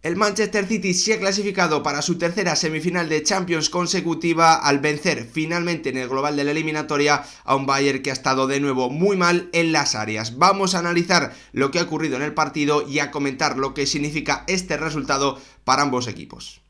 El Manchester City se ha clasificado para su tercera semifinal de Champions consecutiva al vencer finalmente en el global de la eliminatoria a un Bayern que ha estado de nuevo muy mal en las áreas. Vamos a analizar lo que ha ocurrido en el partido y a comentar lo que significa este resultado para ambos equipos.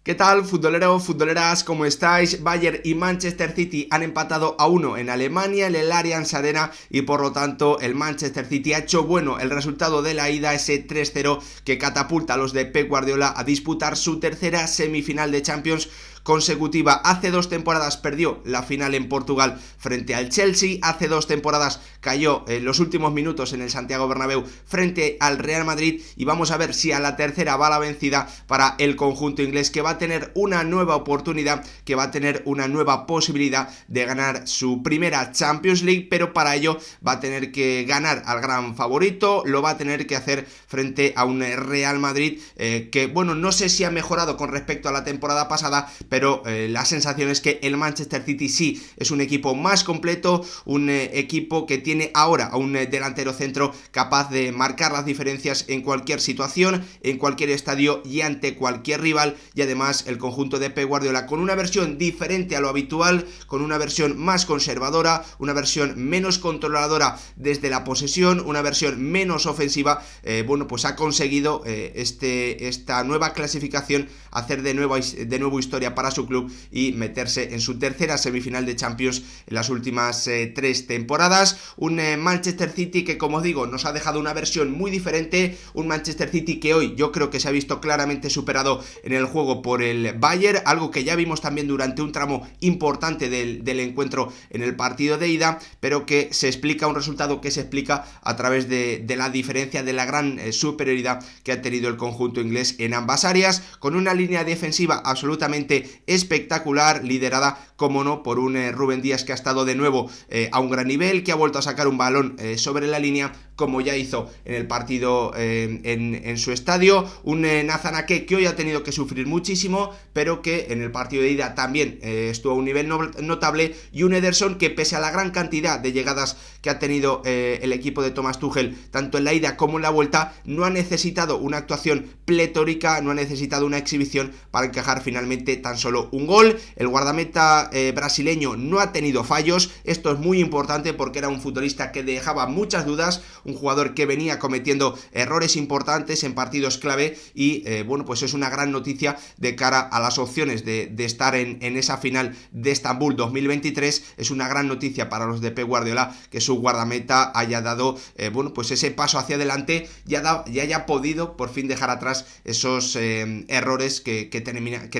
¿Qué tal, futboleros, futboleras? ¿Cómo estáis? Bayern y Manchester City han empatado a 1 en Alemania, en el Allianz Arena, y por lo tanto el Manchester City ha hecho bueno el resultado de la ida, ese 3-0 que catapulta a los de Pep Guardiola a disputar su tercera semifinal de Champions consecutiva. Hace 2 temporadas perdió la final en Portugal frente al Chelsea, hace 2 temporadas cayó en los últimos minutos en el Santiago Bernabéu frente al Real Madrid, y vamos a ver si a la tercera va la vencida para el conjunto inglés, que va a tener una nueva oportunidad, que va a tener una nueva posibilidad de ganar su primera Champions League, pero para ello va a tener que ganar al gran favorito, lo va a tener que hacer frente a un Real Madrid que, bueno, no sé si ha mejorado con respecto a la temporada pasada, pero la sensación es que el Manchester City sí es un equipo más completo, un equipo que tiene ahora a un delantero centro capaz de marcar las diferencias en cualquier situación, en cualquier estadio y ante cualquier rival. Y además el conjunto de Pep Guardiola, con una versión diferente a lo habitual, con una versión más conservadora, una versión menos controladora desde la posesión, una versión menos ofensiva, bueno, pues ha conseguido esta nueva clasificación, hacer de nuevo historia para su club y meterse en su tercera semifinal de Champions en las últimas 3 temporadas. Un Manchester City que, como digo, nos ha dejado una versión muy diferente, un Manchester City que hoy yo creo que se ha visto claramente superado en el juego por el Bayern, algo que ya vimos también durante un tramo importante del encuentro en el partido de ida, pero que se explica, un resultado que se explica a través de la diferencia, de la gran superioridad que ha tenido el conjunto inglés en ambas áreas, con una línea defensiva absolutamente espectacular, liderada, como no, por un Rúben Díaz que ha estado de nuevo a un gran nivel, que ha vuelto a sacar un balón sobre la línea, como ya hizo en el partido en su estadio, un Nathan Ake que hoy ha tenido que sufrir muchísimo, pero que en el partido de ida también estuvo a un nivel notable, y un Ederson que, pese a la gran cantidad de llegadas que ha tenido el equipo de Thomas Tuchel, tanto en la ida como en la vuelta, no ha necesitado una actuación pletórica, no ha necesitado una exhibición para encajar finalmente tan solo un gol. El guardameta brasileño no ha tenido fallos, esto es muy importante porque era un futbolista que dejaba muchas dudas, un jugador que venía cometiendo errores importantes en partidos clave, y bueno, pues es una gran noticia de cara a las opciones de estar en esa final de Estambul 2023. Es una gran noticia para los de Pep Guardiola que su guardameta haya dado bueno, pues ese paso hacia adelante y haya podido por fin dejar atrás esos errores que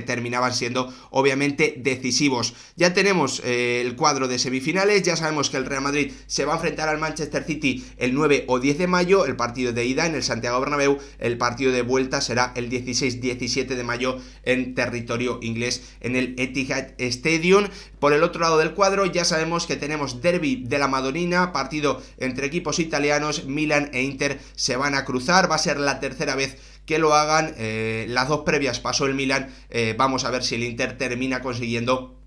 terminaban siendo obviamente decisivos. Ya tenemos el cuadro de semifinales, ya sabemos que el Real Madrid se va a enfrentar al Manchester City el 9 o 10 de mayo, el partido de ida en el Santiago Bernabéu, el partido de vuelta será el 16-17 de mayo en territorio inglés, en el Etihad Stadium. Por el otro lado del cuadro ya sabemos que tenemos derbi de la Madonina, partido entre equipos italianos, Milan e Inter se van a cruzar, va a ser la tercera vez que lo hagan, las 2 previas pasó el Milan, vamos a ver si el Inter termina consiguiendo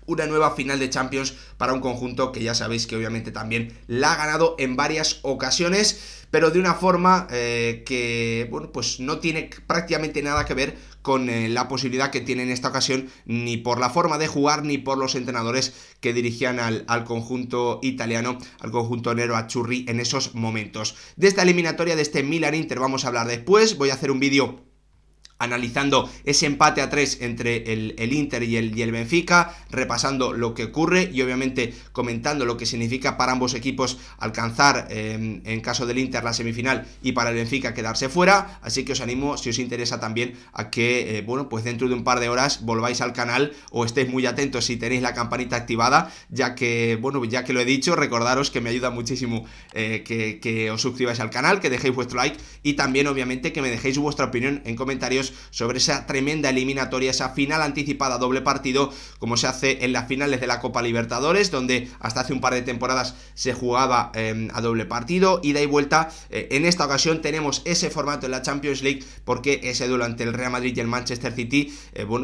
una nueva final de Champions para un conjunto que ya sabéis que obviamente también la ha ganado en varias ocasiones, pero de una forma que, bueno, pues no tiene prácticamente nada que ver con la posibilidad que tiene en esta ocasión, ni por la forma de jugar, ni por los entrenadores que dirigían al conjunto italiano, al conjunto Nero Azzurri en esos momentos. De esta eliminatoria, de este Milan-Inter, vamos a hablar después. Voy a hacer un vídeo analizando ese empate a 3 entre el Inter y el Benfica, repasando lo que ocurre y obviamente comentando lo que significa para ambos equipos alcanzar, en caso del Inter, la semifinal, y para el Benfica quedarse fuera. Así que os animo, si os interesa también, a que bueno, pues dentro de un par de horas volváis al canal o estéis muy atentos si tenéis la campanita activada, ya que, bueno, ya que lo he dicho, recordaros que me ayuda muchísimo que os suscribáis al canal, que dejéis vuestro like y también obviamente que me dejéis vuestra opinión en comentarios comentarios sobre esa tremenda eliminatoria, esa final anticipada doble partido, como se hace en las finales de la Copa Libertadores, donde hasta hace un par de temporadas se jugaba a doble partido, ida y vuelta. En esta ocasión tenemos ese formato en la Champions League, porque ese duelo ante el Real Madrid y el Manchester City,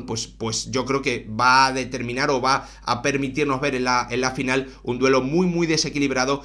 pues yo creo que va a determinar o va a permitirnos ver en la final un duelo muy desequilibrado,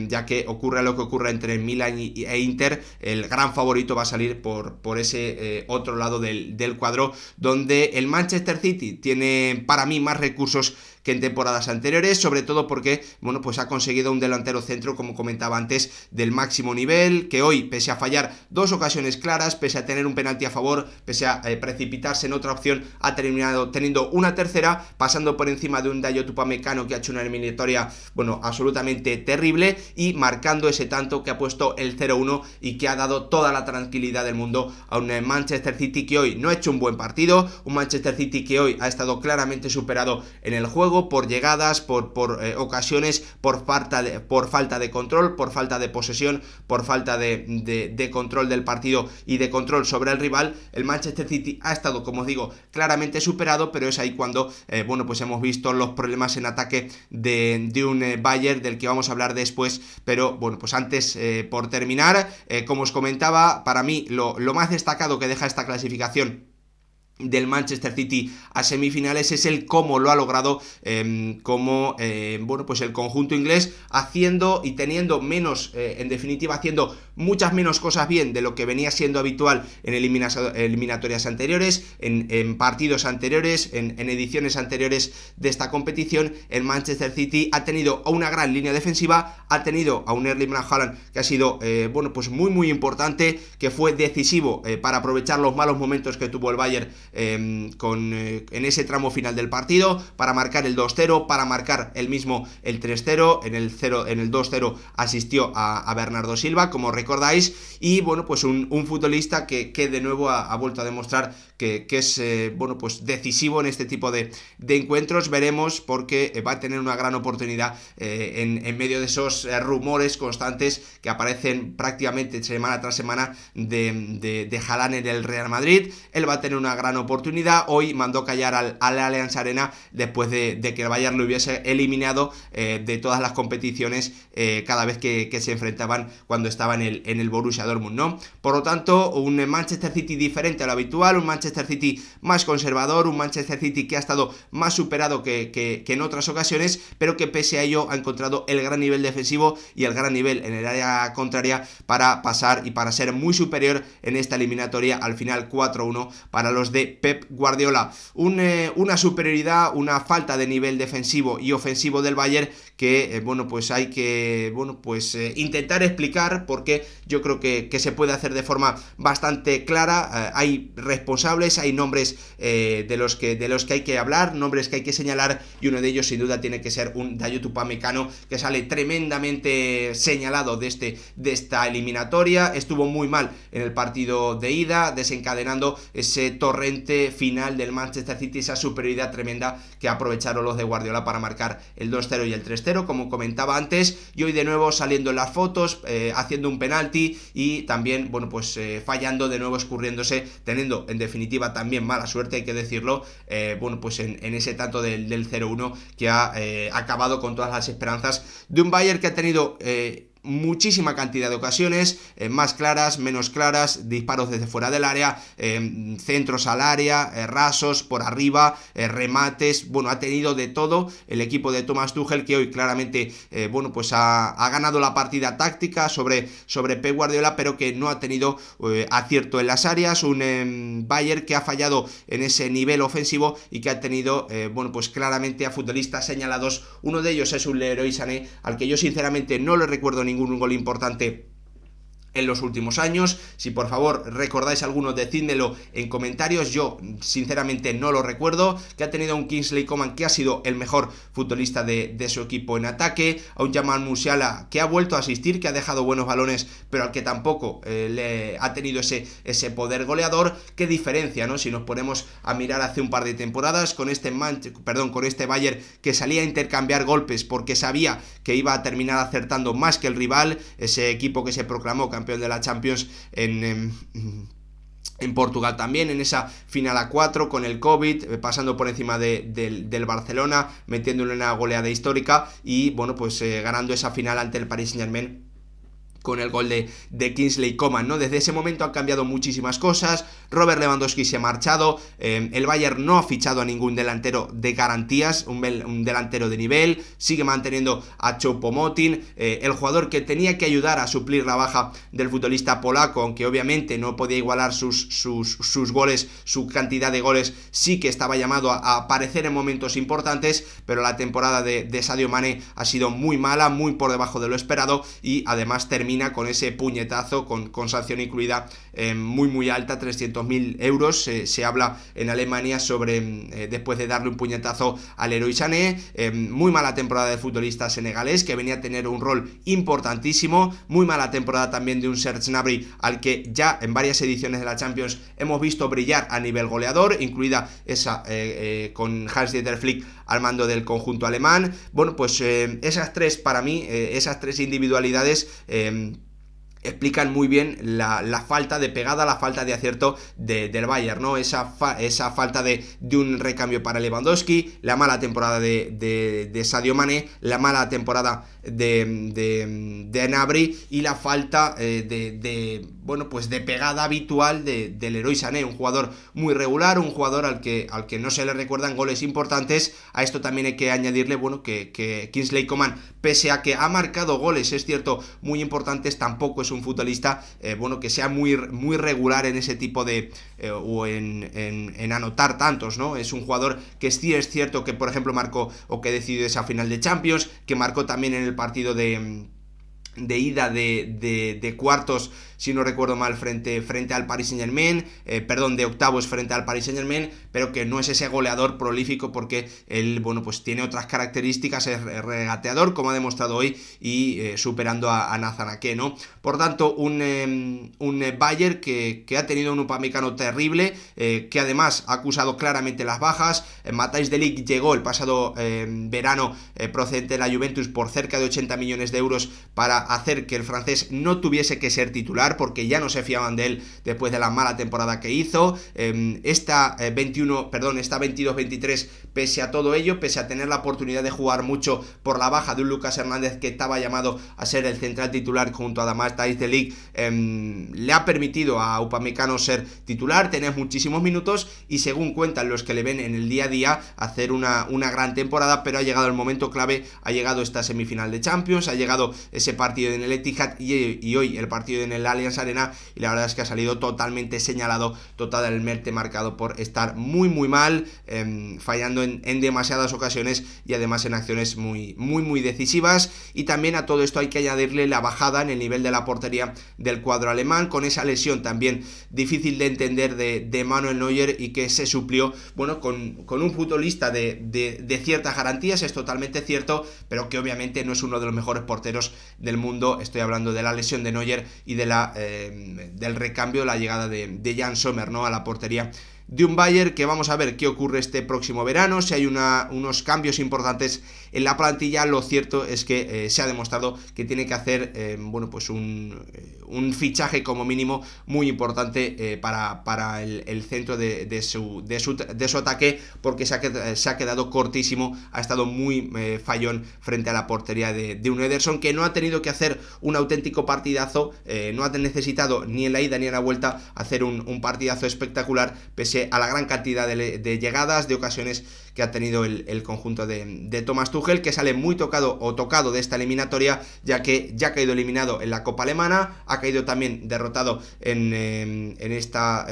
ya que ocurra lo que ocurra entre Milan e Inter, el gran favorito va a salir por ese otro lado del cuadro, donde el Manchester City tiene para mí más recursos que en temporadas anteriores, sobre todo porque, bueno, pues ha conseguido un delantero centro, como comentaba antes, del máximo nivel, que hoy, pese a fallar 2 ocasiones claras, pese a tener un penalti a favor, pese a precipitarse en otra opción, ha terminado teniendo una tercera, pasando por encima de un Dayot Upamecano que ha hecho una eliminatoria, bueno, absolutamente terrible, y marcando ese tanto que ha puesto el 0-1 y que ha dado toda la tranquilidad del mundo a un Manchester City que hoy no ha hecho un buen partido, un Manchester City que hoy ha estado claramente superado en el juego, por llegadas, por ocasiones, por falta de control, por falta de posesión, por falta de control del partido y de control sobre el rival. El Manchester City ha estado, como os digo, claramente superado, pero es ahí cuando, pues hemos visto los problemas en ataque de un Bayern, del que vamos a hablar después. Pero bueno, pues antes, por terminar, como os comentaba, para mí lo más destacado que deja esta clasificación del Manchester City a semifinales es el cómo lo ha logrado, pues el conjunto inglés, haciendo y teniendo menos, en definitiva haciendo muchas menos cosas bien de lo que venía siendo habitual en eliminatorias anteriores, en partidos anteriores, en ediciones anteriores de esta competición. El Manchester City ha tenido a una gran línea defensiva, ha tenido a un Erling Haaland que ha sido pues muy importante, que fue decisivo para aprovechar los malos momentos que tuvo el Bayern en ese tramo final del partido, para marcar el 2-0, para marcar el 3-0, en el 2-0 asistió a Bernardo Silva, como recordáis, y bueno, pues un futbolista que de nuevo ha vuelto a demostrar que es pues decisivo en este tipo de encuentros. Veremos, porque va a tener una gran oportunidad en medio de esos rumores constantes que aparecen prácticamente semana tras semana de Haaland en el Real Madrid. Él va a tener una gran oportunidad. Hoy mandó callar al Allianz Arena después de que el Bayern lo hubiese eliminado de todas las competiciones cada vez que se enfrentaban cuando estaba en el Borussia Dortmund, ¿no? Por lo tanto, un Manchester City diferente a lo habitual, un Manchester City más conservador, un Manchester City que ha estado más superado que en otras ocasiones, pero que pese a ello ha encontrado el gran nivel defensivo y el gran nivel en el área contraria para pasar y para ser muy superior en esta eliminatoria, al final 4-1 para los de Pep Guardiola. Una superioridad, una falta de nivel defensivo y ofensivo del Bayern que pues hay que intentar explicar, porque yo creo que se puede hacer de forma bastante clara. Hay responsables, hay nombres de los que hay que hablar, nombres que hay que señalar, y uno de ellos sin duda tiene que ser un Dayot Upamecano, que sale tremendamente señalado de esta eliminatoria. Estuvo muy mal en el partido de ida, desencadenando ese torrente final del Manchester City, esa superioridad tremenda que aprovecharon los de Guardiola para marcar el 2-0 y el 3-0, como comentaba antes, y hoy de nuevo saliendo en las fotos, haciendo un penalti y también, fallando de nuevo, escurriéndose, teniendo en definitiva también mala suerte, hay que decirlo, en ese tanto del 0-1 que ha acabado con todas las esperanzas de un Bayern que ha tenido muchísima cantidad de ocasiones, más claras, menos claras, disparos desde fuera del área, centros al área, rasos por arriba, remates. Ha tenido de todo el equipo de Thomas Tuchel, que hoy claramente ha ganado la partida táctica sobre Pep Guardiola, pero que no ha tenido acierto en las áreas. Un Bayern que ha fallado en ese nivel ofensivo y que ha tenido claramente a futbolistas señalados. Uno de ellos es un Leroy Sané, al que yo sinceramente no le recuerdo ningún gol importante en los últimos años. Si por favor recordáis alguno, decídmelo en comentarios. Yo sinceramente no lo recuerdo. Que ha tenido a un Kingsley Coman que ha sido el mejor futbolista de su equipo en ataque, a un Jamal Musiala que ha vuelto a asistir, que ha dejado buenos balones, pero al que tampoco le ha tenido ese poder goleador. Qué diferencia, ¿no? Si nos ponemos a mirar hace un par de temporadas con este Bayern, que salía a intercambiar golpes porque sabía que iba a terminar acertando más que el rival, ese equipo que se proclamó campeón de la Champions En Portugal también, en esa final a 4 con el COVID, pasando por encima del Barcelona, metiéndole una goleada histórica y bueno, pues ganando esa final ante el Paris Saint-Germain con el gol de Kingsley Coman, ¿no? Desde ese momento han cambiado muchísimas cosas. Robert Lewandowski se ha marchado, el Bayern no ha fichado a ningún delantero de garantías, un delantero de nivel, sigue manteniendo a Choupo-Moting, el jugador que tenía que ayudar a suplir la baja del futbolista polaco, aunque obviamente no podía igualar sus goles, su cantidad de goles, sí que estaba llamado a aparecer en momentos importantes, pero la temporada de Sadio Mané ha sido muy mala, muy por debajo de lo esperado, y además termina con ese puñetazo con sanción incluida muy alta, 300.000 euros. Se habla en Alemania sobre después de darle un puñetazo al Leroy Sané. Muy mala temporada del futbolista senegalés, que venía a tener un rol importantísimo. Muy mala temporada también de un Serge Gnabry, al que ya en varias ediciones de la Champions hemos visto brillar a nivel goleador, incluida esa con Hans-Dieter Flick al mando del conjunto alemán. Bueno, pues esas tres, para mí, esas tres individualidades explican muy bien la falta de pegada, la falta de acierto del Bayern, ¿no? Esa falta de un recambio para Lewandowski, la mala temporada de Sadio Mané, la mala temporada de Gnabry y la falta bueno, pues de pegada habitual del Leroy Sané, un jugador muy regular, un jugador al que no se le recuerdan goles importantes. A esto también hay que añadirle, bueno, que Kingsley Coman, pese a que ha marcado goles, es cierto, muy importantes, tampoco es un futbolista, bueno, que sea muy regular en ese tipo de, o en anotar tantos, ¿no? Es un jugador que sí es cierto que, por ejemplo, marcó o que decidió esa final de Champions, que marcó también en el partido de ida de cuartos, si no recuerdo mal, frente al Paris Saint-Germain, de octavos frente al Paris Saint-Germain, pero que no es ese goleador prolífico, porque él, bueno, pues tiene otras características, es regateador, como ha demostrado hoy, y superando a Nathan Ake, ¿no? Por tanto, un Bayern que ha tenido un Upamecano terrible, que además ha acusado claramente las bajas. Matthijs de Ligt llegó el pasado verano procedente de la Juventus por cerca de 80 millones de euros para hacer que el francés no tuviese que ser titular, porque ya no se fiaban de él después de la mala temporada que hizo. Esta 22-23, pese a todo ello, pese a tener la oportunidad de jugar mucho por la baja de un Lucas Hernández que estaba llamado a ser el central titular junto a Matthijs de Ligt, le ha permitido a Upamecano ser titular, tener muchísimos minutos y, según cuentan los que le ven en el día a día, hacer una gran temporada. Pero ha llegado el momento clave, ha llegado esta semifinal de Champions, ha llegado ese partido en el Etihad y hoy el partido en el Allianz Arena, y la verdad es que ha salido totalmente señalado, totalmente marcado por estar muy mal, fallando en demasiadas ocasiones y además en acciones muy decisivas. Y también a todo esto hay que añadirle la bajada en el nivel de la portería del cuadro alemán, con esa lesión también difícil de entender de Manuel Neuer, y que se suplió, bueno, con un futbolista de ciertas garantías, es totalmente cierto, pero que obviamente no es uno de los mejores porteros del mundo. Estoy hablando de la lesión de Neuer y del recambio, la llegada de Jan Sommer, ¿no?, a la portería de un Bayern que vamos a ver qué ocurre este próximo verano, si hay unos cambios importantes en la plantilla. Lo cierto es que se ha demostrado que tiene que hacer bueno, pues un fichaje como mínimo muy importante para el centro de su ataque, porque se ha quedado cortísimo, ha estado muy fallón frente a la portería de un Ederson, que no ha tenido que hacer un auténtico partidazo, no ha necesitado ni en la ida ni en la vuelta hacer un partidazo espectacular, pese a la gran cantidad de llegadas, de ocasiones que ha tenido el conjunto de Thomas Tuchel, que sale muy tocado de esta eliminatoria, ya que ya ha caído eliminado en la Copa Alemana, ha caído también derrotado en esta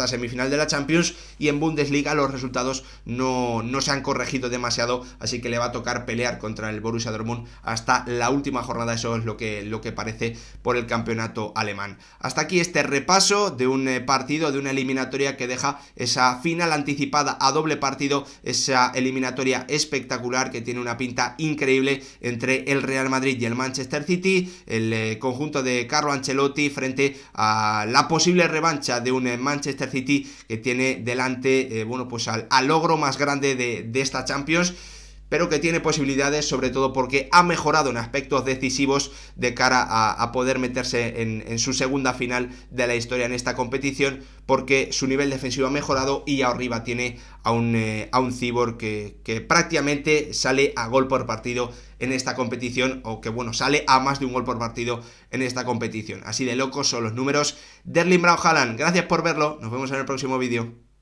semifinal de la Champions, y en Bundesliga los resultados no se han corregido demasiado, así que le va a tocar pelear contra el Borussia Dortmund hasta la última jornada. Eso es lo que parece por el campeonato alemán. Hasta aquí este repaso de un partido, de una eliminatoria que deja esa final anticipada a doble partido, esa eliminatoria espectacular que tiene una pinta increíble entre el Real Madrid y el Manchester City, el conjunto de Carlo Ancelotti frente a la posible revancha de un Manchester City que tiene delante bueno, pues al logro más grande de esta Champions. pero que tiene posibilidades, sobre todo porque ha mejorado en aspectos decisivos de cara a poder meterse en su segunda final de la historia en esta competición, porque su nivel defensivo ha mejorado y arriba tiene a un Cyborg que prácticamente sale a gol por partido en esta competición, o que bueno, sale a más de un gol por partido en esta competición. Así de locos son los números de Erling Braut Haaland. Gracias por verlo, nos vemos en el próximo vídeo.